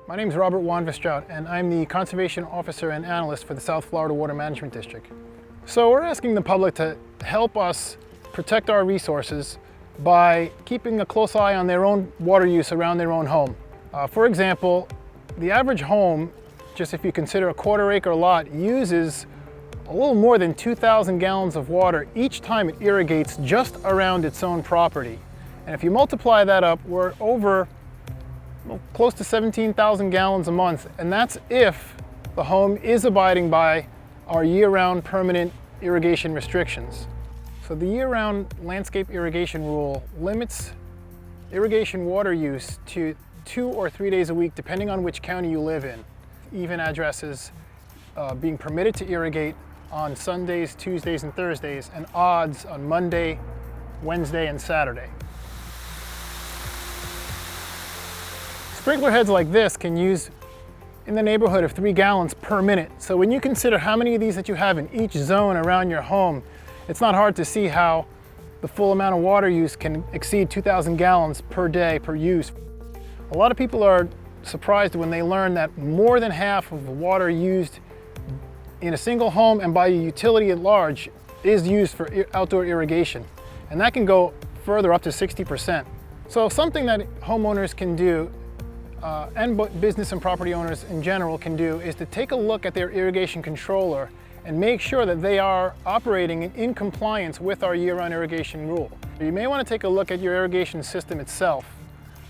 My name is Robert Wanverstrout, and I'm the Conservation Officer and Analyst for the South Florida Water Management District. So we're asking the public to help us protect our resources by keeping a close eye on their own water use around their own home. For example, the average home, just if you consider a quarter-acre lot, uses a little more than 2,000 gallons of water each time it irrigates just around its own property. And if you multiply that up, we're over close to 17,000 gallons a month, and that's if the home is abiding by our year-round permanent irrigation restrictions. So the year-round landscape irrigation rule limits irrigation water use to 2 or 3 days a week, depending on which county you live in. Even addresses being permitted to irrigate on Sundays, Tuesdays, and Thursdays, and odds on Monday, Wednesday, and Saturday. Sprinkler heads like this can use in the neighborhood of 3 gallons per minute. So when you consider how many of these that you have in each zone around your home, it's not hard to see how the full amount of water use can exceed 2,000 gallons per day per use. A lot of people are surprised when they learn that more than half of the water used in a single home and by a utility at large is used for outdoor irrigation. And that can go further, up to 60%. So something that homeowners can do and business and property owners in general can do is to take a look at their irrigation controller and make sure that they are operating in compliance with our year-round irrigation rule. You may want to take a look at your irrigation system itself.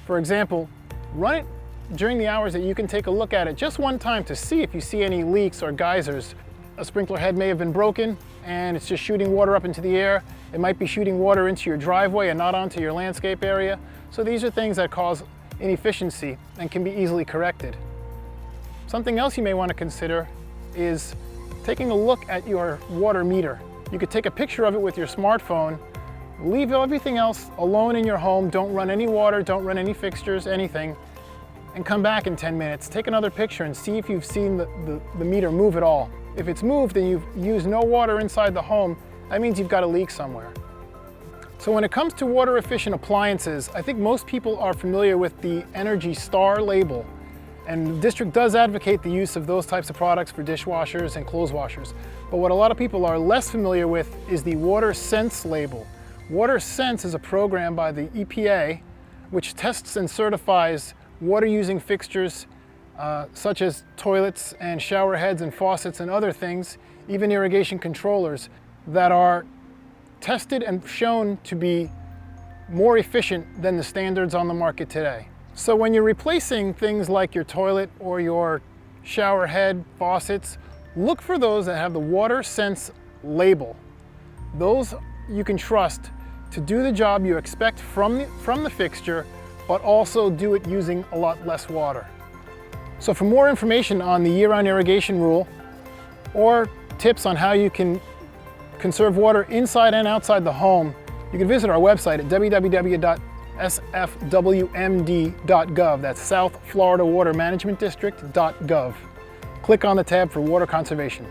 For example, run it during the hours that you can take a look at it just one time to see if you see any leaks or geysers. A sprinkler head may have been broken and it's just shooting water up into the air. It might be shooting water into your driveway and not onto your landscape area. So these are things that cause inefficiency and can be easily corrected. Something else you may want to consider is taking a look at your water meter. You could take a picture of it with your smartphone, leave everything else alone in your home, don't run any water, don't run any fixtures, anything, and come back in 10 minutes. Take another picture and see if you've seen the meter move at all. If it's moved and you've used no water inside the home, that means you've got a leak somewhere. So when it comes to water efficient appliances, I think most people are familiar with the Energy Star label. And the district does advocate the use of those types of products for dishwashers and clothes washers. But what a lot of people are less familiar with is the Water Sense label. Water Sense is a program by the EPA which tests and certifies water using fixtures such as toilets and shower heads and faucets and other things, even irrigation controllers, that are tested and shown to be more efficient than the standards on the market today. So when you're replacing things like your toilet or your shower head, faucets, look for those that have the Water Sense label. Those you can trust to do the job you expect from the fixture, but also do it using a lot less water. So for more information on the year-round irrigation rule or tips on how you can conserve water inside and outside the home, you can visit our website at www.sfwmd.gov. That's South Florida Water Management District.gov. Click on the tab for water conservation.